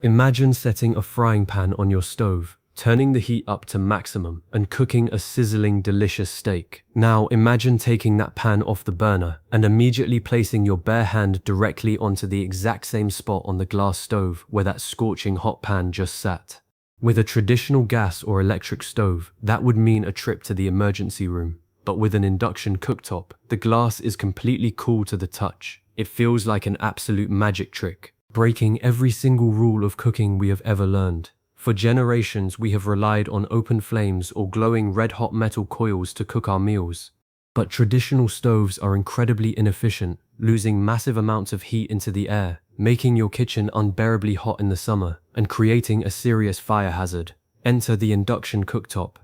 Imagine setting a frying pan on your stove, turning the heat up to maximum and cooking a sizzling, delicious steak. Now imagine taking that pan off the burner and immediately placing your bare hand directly onto the exact same spot on the glass stove where that scorching hot pan just sat. With a traditional gas or electric stove, that would mean a trip to the emergency room. But with an induction cooktop, the glass is completely cool to the touch. It feels like an absolute magic trick, breaking every single rule of cooking we have ever learned. For generations, we have relied on open flames or glowing red-hot metal coils to cook our meals. But traditional stoves are incredibly inefficient, losing massive amounts of heat into the air, making your kitchen unbearably hot in the summer, and creating a serious fire hazard. Enter the induction cooktop.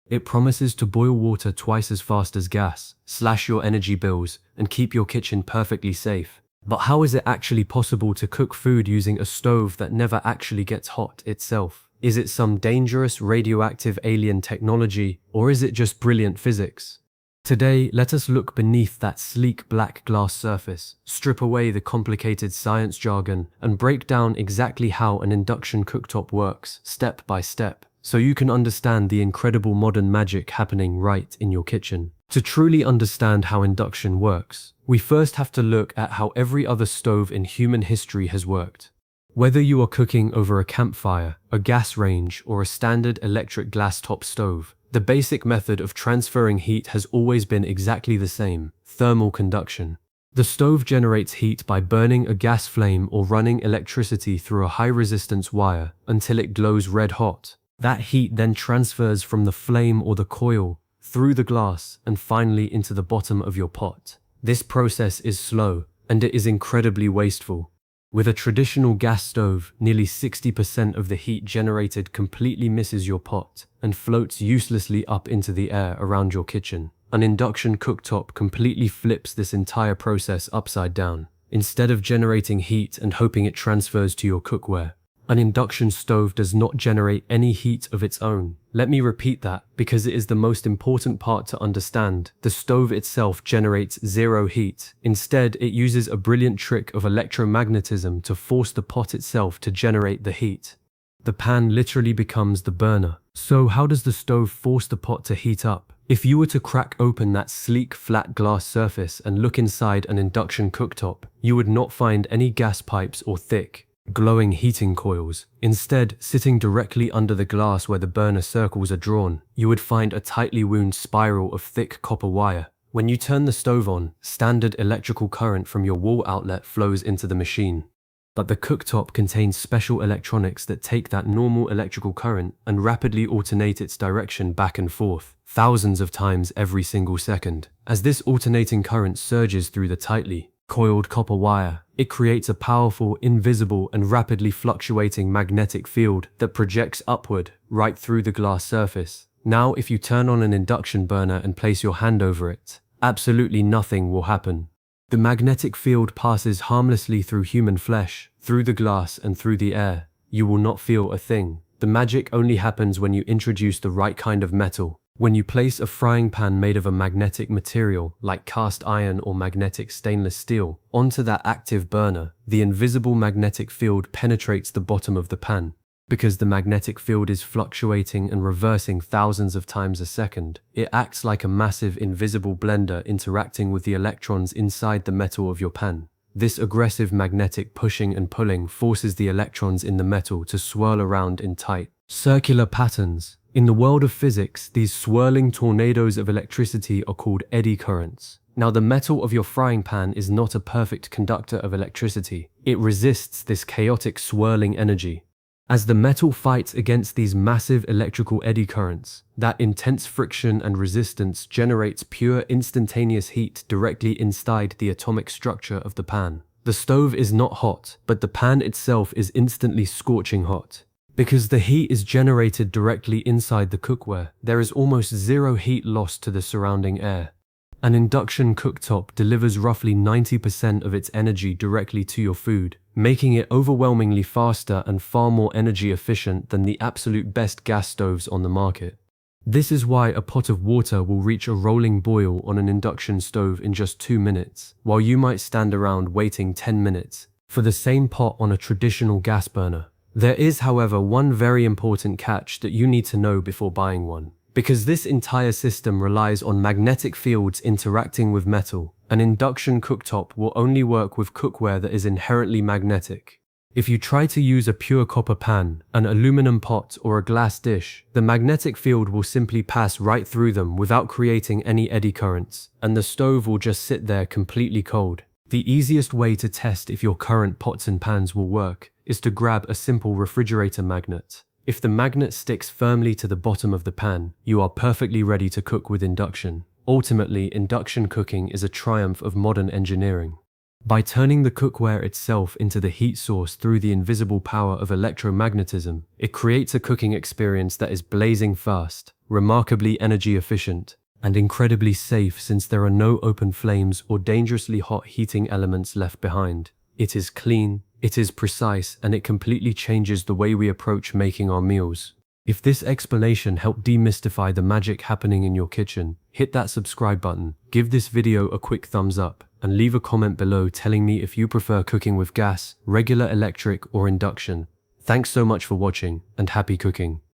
It promises to boil water twice as fast as gas, slash your energy bills, and keep your kitchen perfectly safe. But how is it actually possible to cook food using a stove that never actually gets hot itself? Is it some dangerous radioactive alien technology, or is it just brilliant physics? Today, let us look beneath that sleek black glass surface, strip away the complicated science jargon, and break down exactly how an induction cooktop works, step by step, so you can understand the incredible modern magic happening right in your kitchen. To truly understand how induction works, we first have to look at how every other stove in human history has worked. Whether you are cooking over a campfire, a gas range, or a standard electric glass-top stove, the basic method of transferring heat has always been exactly the same: thermal conduction. The stove generates heat by burning a gas flame or running electricity through a high-resistance wire until it glows red-hot. That heat then transfers from the flame or the coil, through the glass, and finally into the bottom of your pot. This process is slow, and it is incredibly wasteful. With a traditional gas stove, nearly 60% of the heat generated completely misses your pot and floats uselessly up into the air around your kitchen. An induction cooktop completely flips this entire process upside down. Instead of generating heat and hoping it transfers to your cookware, an induction stove does not generate any heat of its own. Let me repeat that, because it is the most important part to understand. The stove itself generates zero heat. Instead, it uses a brilliant trick of electromagnetism to force the pot itself to generate the heat. The pan literally becomes the burner. So how does the stove force the pot to heat up? If you were to crack open that sleek, flat glass surface and look inside an induction cooktop, you would not find any gas pipes or thick, glowing heating coils. Instead, sitting directly under the glass where the burner circles are drawn, you would find a tightly wound spiral of thick copper wire. When you turn the stove on, standard electrical current from your wall outlet flows into the machine. But the cooktop contains special electronics that take that normal electrical current and rapidly alternate its direction back and forth, thousands of times every single second. As this alternating current surges through the tightly coiled copper wire, it creates a powerful, invisible, and rapidly fluctuating magnetic field that projects upward, right through the glass surface. Now, if you turn on an induction burner and place your hand over it, absolutely nothing will happen. The magnetic field passes harmlessly through human flesh, through the glass, and through the air. You will not feel a thing. The magic only happens when you introduce the right kind of metal. When you place a frying pan made of a magnetic material, like cast iron or magnetic stainless steel, onto that active burner, the invisible magnetic field penetrates the bottom of the pan. Because the magnetic field is fluctuating and reversing thousands of times a second, it acts like a massive invisible blender interacting with the electrons inside the metal of your pan. This aggressive magnetic pushing and pulling forces the electrons in the metal to swirl around in tight, circular patterns. In the world of physics, these swirling tornadoes of electricity are called eddy currents. Now, the metal of your frying pan is not a perfect conductor of electricity. It resists this chaotic swirling energy. As the metal fights against these massive electrical eddy currents, that intense friction and resistance generates pure instantaneous heat directly inside the atomic structure of the pan. The stove is not hot, but the pan itself is instantly scorching hot. Because the heat is generated directly inside the cookware, there is almost zero heat lost to the surrounding air. An induction cooktop delivers roughly 90% of its energy directly to your food, making it overwhelmingly faster and far more energy efficient than the absolute best gas stoves on the market. This is why a pot of water will reach a rolling boil on an induction stove in just 2 minutes, while you might stand around waiting 10 minutes for the same pot on a traditional gas burner. There is, however, one very important catch that you need to know before buying one. Because this entire system relies on magnetic fields interacting with metal, an induction cooktop will only work with cookware that is inherently magnetic. If you try to use a pure copper pan, an aluminum pot, or a glass dish, the magnetic field will simply pass right through them without creating any eddy currents, and the stove will just sit there completely cold. The easiest way to test if your current pots and pans will work is to grab a simple refrigerator magnet. If the magnet sticks firmly to the bottom of the pan, you are perfectly ready to cook with induction. Ultimately, induction cooking is a triumph of modern engineering. By turning the cookware itself into the heat source through the invisible power of electromagnetism, it creates a cooking experience that is blazing fast, remarkably energy efficient, and incredibly safe since there are no open flames or dangerously hot heating elements left behind. It is clean, it is precise, and it completely changes the way we approach making our meals. If this explanation helped demystify the magic happening in your kitchen, hit that subscribe button, give this video a quick thumbs up, and leave a comment below telling me if you prefer cooking with gas, regular electric, or induction. Thanks so much for watching, and happy cooking.